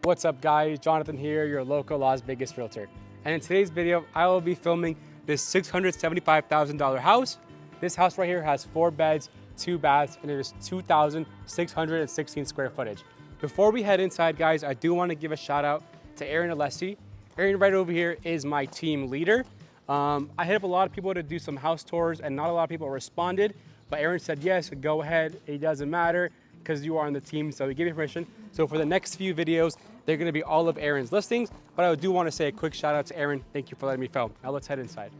What's up guys, Jonathan here, your local Las Vegas realtor. And in today's video, I will be filming this $675,000 house. This house right here has 4 beds, 2 baths, and it is 2,616 square footage. Before we head inside guys, I do want to give a shout out to Aaron Alessi. Aaron right over here is my team leader. I hit up a lot of people to do some house tours and not a lot of people responded, but Aaron said, yes, go ahead, it doesn't matter because you are on the team, so we give you permission. So for the next few videos, they're gonna be all of Aaron's listings, but I do wanna say a quick shout out to Aaron. Thank you for letting me film. Now let's head inside.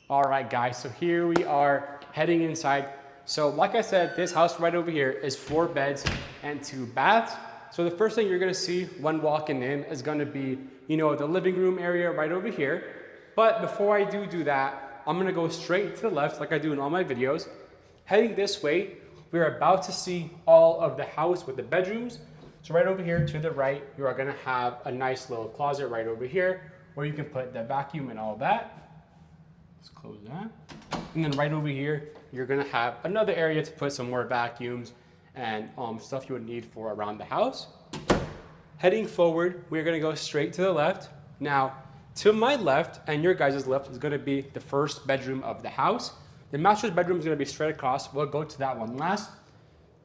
All right guys, so here we are heading inside. So like I said, this house right over here is 4 beds and 2 baths. So the first thing you're gonna see when walking in is gonna be, the living room area right over here. But before I do that, I'm gonna go straight to the left like I do in all my videos. Heading this way, we're about to see all of the house with the bedrooms. So right over here to the right, you are gonna have a nice little closet right over here where you can put the vacuum and all that. Let's close that. And then right over here, you're gonna have another area to put some more vacuums and stuff you would need for around the house. Heading forward, we're gonna go straight to the left. Now, to my left and your guys' left is gonna be the first bedroom of the house. The master's bedroom is gonna be straight across. We'll go to that one last.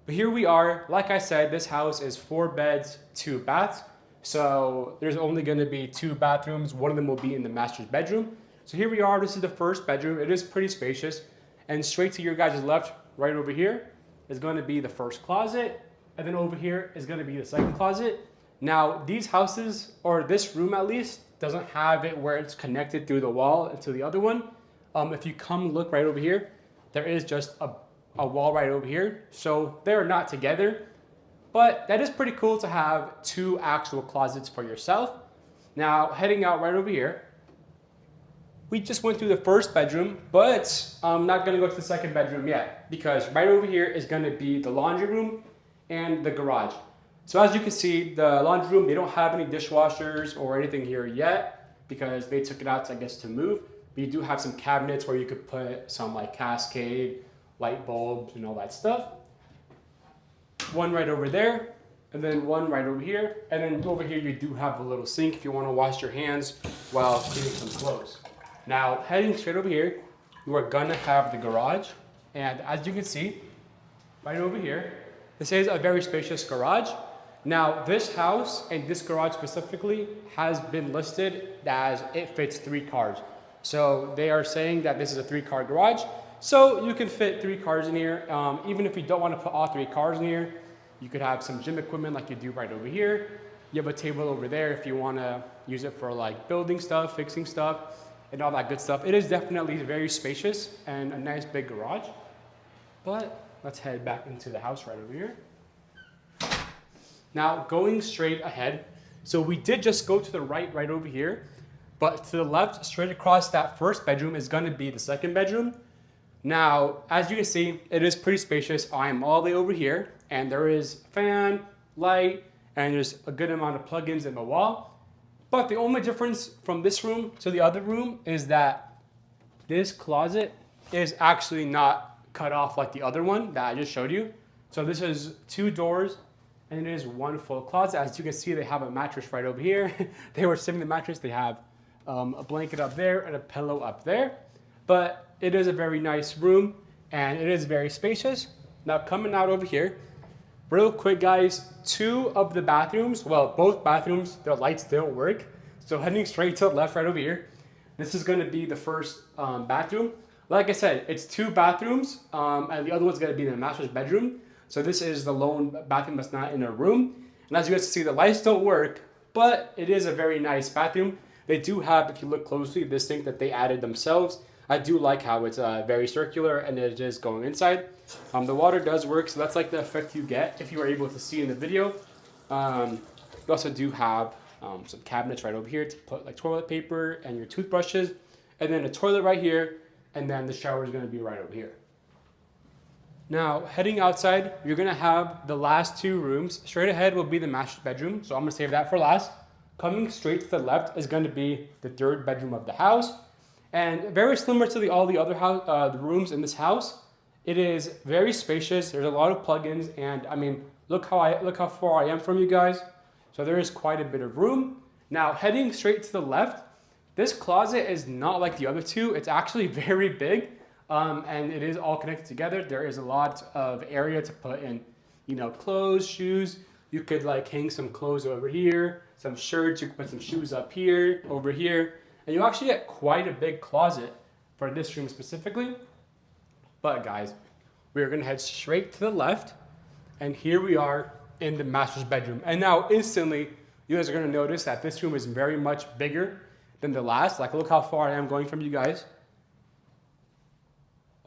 But here we are. Like I said, this house is 4 beds, 2 baths. So there's only gonna be 2 bathrooms. One of them will be in the master's bedroom. So here we are, this is the first bedroom. It is pretty spacious. And straight to your guys' left, right over here, is gonna be the first closet. And then over here is gonna be the second closet. Now, these houses, or this room at least, doesn't have it where it's connected through the wall to the other one. If you come look right over here, there is just a wall right over here. So they're not together, but that is pretty cool to have 2 actual closets for yourself. Now, heading out right over here, we just went through the first bedroom, but I'm not gonna go to the second bedroom yet because right over here is gonna be the laundry room and the garage. So as you can see, the laundry room, they don't have any dishwashers or anything here yet because they took it out, I guess, to move. But you do have some cabinets where you could put some like Cascade, light bulbs and all that stuff. One right over there, and then one right over here. And then over here, you do have a little sink if you wanna wash your hands while cleaning some clothes. Now, heading straight over here, you are gonna have the garage. And as you can see, right over here, this is a very spacious garage. Now, this house and this garage specifically has been listed as it fits 3 cars. So they are saying that this is a 3-car garage. So you can fit 3 cars in here. Even if you don't wanna put all 3 cars in here, you could have some gym equipment like you do right over here. You have a table over there if you wanna use it for like building stuff, fixing stuff, and all that good stuff. It is definitely very spacious and a nice big garage. But let's head back into the house right over here. Now going straight ahead, so we did just go to the right over here, but to the left, straight across that first bedroom is gonna be the second bedroom. Now, as you can see, it is pretty spacious. I am all the way over here, and there is fan, light, and there's a good amount of plugins in the wall. But the only difference from this room to the other room is that this closet is actually not cut off like the other one that I just showed you. So this is 2 doors and it is 1 full closet. As you can see, they have a mattress right over here. They were saving the mattress. They have a blanket up there and a pillow up there. But it is a very nice room and it is very spacious. Now coming out over here, Real quick, guys, two of the bathrooms, well, both bathrooms, their lights don't work. So heading straight to the left right over here, this is gonna be the first bathroom. Like I said, it's two bathrooms, and the other one's gonna be in the master's bedroom. So this is the lone bathroom that's not in a room. And as you guys see, the lights don't work, but it is a very nice bathroom. They do have, if you look closely, this sink that they added themselves. I do like how it's very circular and it is going inside. The water does work, so that's like the effect you get if you were able to see in the video. You also do have some cabinets right over here to put like toilet paper and your toothbrushes, and then a toilet right here, and then the shower is going to be right over here. Now, heading outside, you're going to have the last two rooms. Straight ahead will be the master bedroom, so I'm going to save that for last. Coming straight to the left is going to be the third bedroom of the house. And very similar to all the other the rooms in this house, it is very spacious. There's a lot of plugins, and I mean, look how far I am from you guys. So there is quite a bit of room. Now, heading straight to the left, this closet is not like the other two. It's actually very big, and it is all connected together. There is a lot of area to put in, you know, clothes, shoes. You could like hang some clothes over here, some shirts. You could put some shoes up here, over here. And you actually get quite a big closet for this room specifically. But guys, we're gonna head straight to the left, and here we are in the master's bedroom. And now instantly, you guys are gonna notice that this room is very much bigger than the last. Like, look how far I am going from you guys.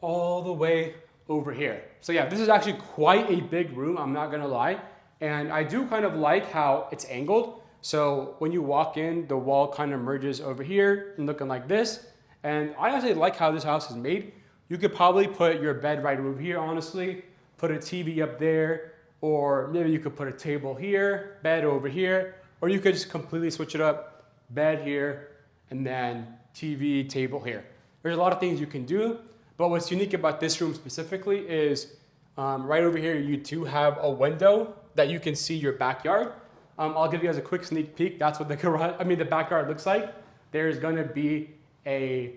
All the way over here. So yeah, this is actually quite a big room, I'm not gonna lie. And I do kind of like how it's angled. So when you walk in, the wall kind of merges over here and looking like this. And I actually like how this house is made. You could probably put your bed right over here, honestly, put a TV up there, or maybe you could put a table here, bed over here, or you could just completely switch it up, bed here, and then TV, table here. There's a lot of things you can do, but what's unique about this room specifically is right over here, you do have a window that you can see your backyard. I'll give you guys a quick sneak peek. That's what the backyard looks like. There's gonna be a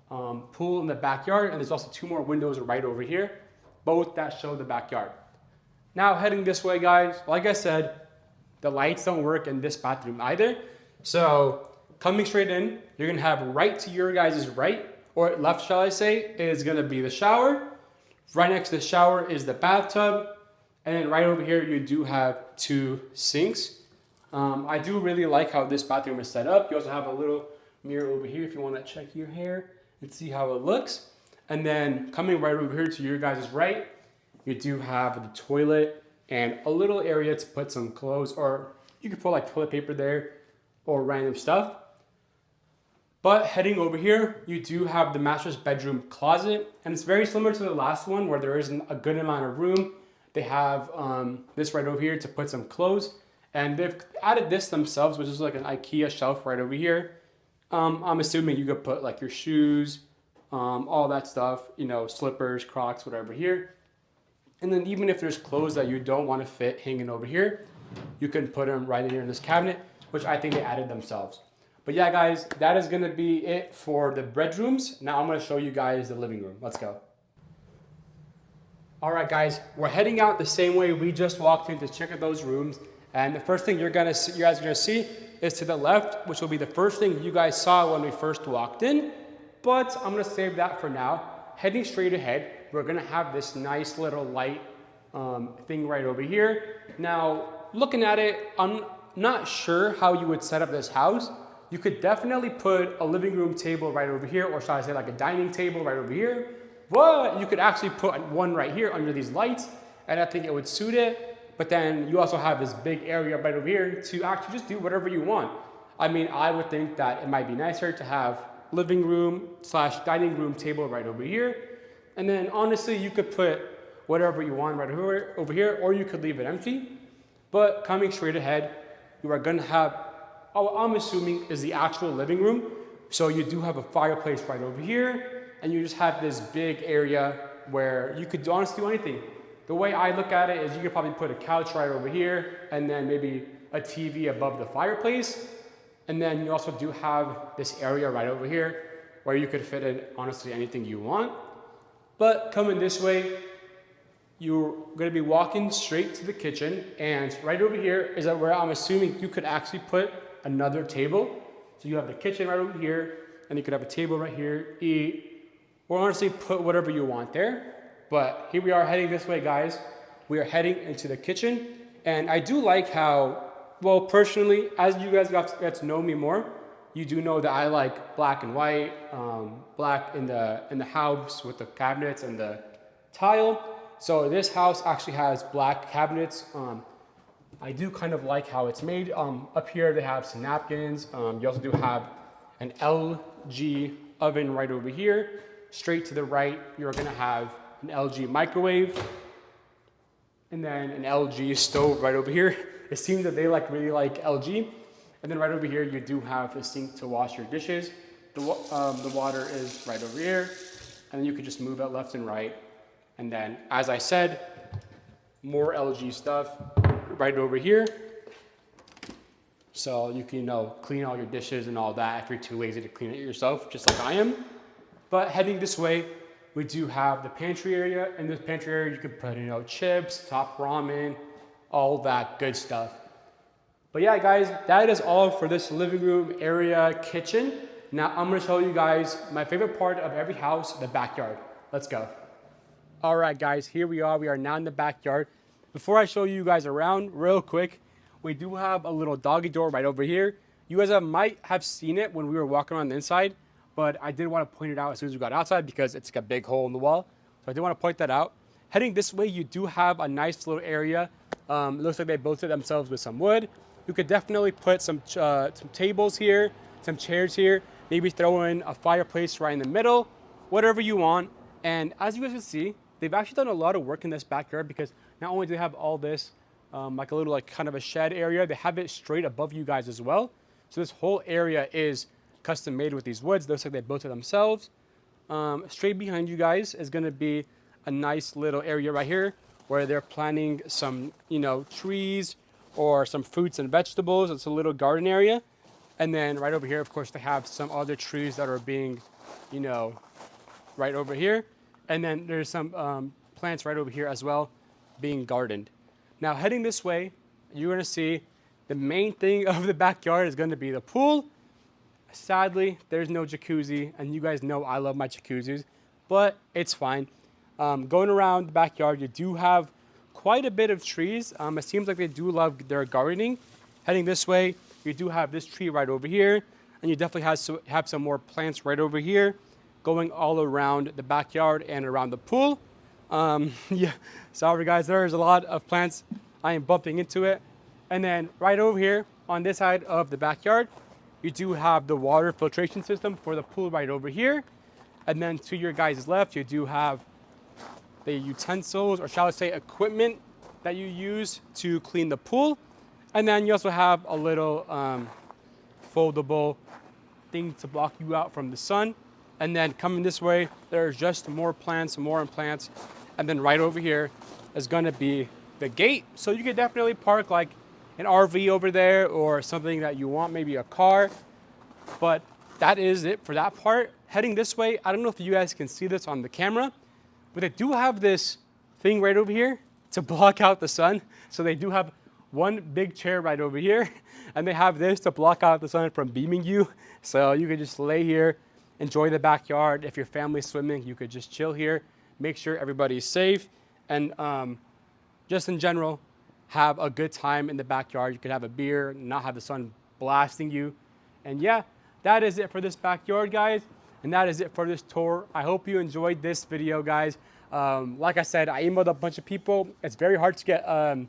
pool in the backyard, and there's also two more windows right over here, both that show the backyard. Now heading this way, guys, like I said, the lights don't work in this bathroom either. So coming straight in, you're gonna have right to your guys' right, or left shall I say, is gonna be the shower. Right next to the shower is the bathtub. And then right over here, you do have two sinks. I do really like how this bathroom is set up. You also have a little mirror over here if you want to check your hair and see how it looks. And then coming right over here to your guys' right, you do have the toilet and a little area to put some clothes, or you could put like toilet paper there or random stuff. But heading over here, you do have the master's bedroom closet, and it's very similar to the last one where there isn't a good amount of room. They have this right over here to put some clothes, and they've added this themselves, which is like an IKEA shelf right over here. I'm assuming you could put like your shoes, all that stuff, you know, slippers, Crocs, whatever here. And then even if there's clothes that you don't want to fit hanging over here, you can put them right in here in this cabinet, which I think they added themselves. But yeah, guys, that is gonna be it for the bedrooms. Now I'm gonna show you guys the living room. Let's go. All right, guys, we're heading out the same way we just walked in to check out those rooms. And the first thing you guys are gonna see is to the left, which will be the first thing you guys saw when we first walked in. But I'm gonna save that for now. Heading straight ahead, we're gonna have this nice little light thing right over here. Now, looking at it, I'm not sure how you would set up this house. You could definitely put a living room table right over here, or should I say like a dining table right over here. But you could actually put one right here under these lights, and I think it would suit it. But then you also have this big area right over here to actually just do whatever you want. I mean, I would think that it might be nicer to have living room / dining room table right over here. And then honestly, you could put whatever you want right over here, or you could leave it empty. But coming straight ahead, you are gonna have, I'm assuming is the actual living room. So you do have a fireplace right over here, and you just have this big area where you could honestly do anything. The way I look at it is you could probably put a couch right over here, and then maybe a TV above the fireplace. And then you also do have this area right over here where you could fit in honestly anything you want. But coming this way, you're gonna be walking straight to the kitchen, and right over here is where I'm assuming you could actually put another table. So you have the kitchen right over here, and you could have a table right here, eat, or honestly put whatever you want there. But here we are heading this way, guys. We are heading into the kitchen, and I do like how, well, personally, as you guys got to know me more, you do know that I like black and white, black in the house with the cabinets and the tile. So this house actually has black cabinets. I do kind of like how it's made. Up here they have some napkins. You also do have an LG oven right over here. Straight to the right, you're gonna have an LG microwave, and then an LG stove right over here. It seems that they really like LG. And then right over here, you do have a sink to wash your dishes. The water is right over here, and then you can just move it left and right. And then, as I said, more LG stuff right over here. So you can, clean all your dishes and all that if you're too lazy to clean it yourself, just like I am. But heading this way, we do have the pantry area. In this pantry area, you can put, chips, top ramen, all that good stuff. But yeah, guys, that is all for this living room area kitchen. Now I'm gonna show you guys my favorite part of every house, the backyard. Let's go. All right, guys, here we are. We are now in the backyard. Before I show you guys around real quick, we do have a little doggy door right over here. You guys might have seen it when we were walking around the inside, but I did want to point it out as soon as we got outside because it's like a big hole in the wall. So I did want to point that out. Heading this way, you do have a nice little area. It looks like they built it themselves with some wood. You could definitely put some tables here, some chairs here, maybe throw in a fireplace right in the middle, whatever you want. And as you guys can see, they've actually done a lot of work in this backyard because not only do they have all this, like a little kind of a shed area, they have it straight above you guys as well. So this whole area is custom made with these woods. Looks like they built it themselves. Straight behind you guys is gonna be a nice little area right here where they're planting some, trees or some fruits and vegetables. It's a little garden area. And then right over here, of course, they have some other trees that are being, right over here. And then there's some plants right over here as well being gardened. Now heading this way, you're gonna see the main thing of the backyard is gonna be the pool. Sadly, there's no jacuzzi, and you guys know I love my jacuzzis, but it's fine. Going around the backyard, you do have quite a bit of trees. It seems like they do love their gardening. Heading this way, you do have this tree right over here, and you definitely have some more plants right over here going all around the backyard and around the pool. Yeah, sorry guys, there's a lot of plants. I am bumping into it. And then right over here on this side of the backyard, you do have the water filtration system for the pool right over here. And then to your guys' left, you do have the utensils, or shall I say equipment, that you use to clean the pool. And then you also have a little foldable thing to block you out from the sun. And then coming this way, there's just more plants. And then right over here is gonna be the gate. So you could definitely park like an RV over there or something that you want, maybe a car. But that is it for that part. Heading this way, I don't know if you guys can see this on the camera, but they do have this thing right over here to block out the sun. So they do have one big chair right over here, and they have this to block out the sun from beaming you. So you could just lay here, enjoy the backyard. If your family's swimming, you could just chill here, make sure everybody's safe, and just in general, have a good time in the backyard. You could have a beer, not have the sun blasting you. And yeah, that is it for this backyard, guys. And that is it for this tour. I hope you enjoyed this video, guys. Like I said, I emailed a bunch of people. It's very hard to get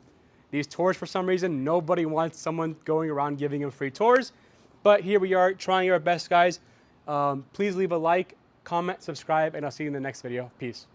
these tours for some reason. Nobody wants someone going around giving them free tours. But here we are trying our best, guys. Please leave a like, comment, subscribe, and I'll see you in the next video. Peace.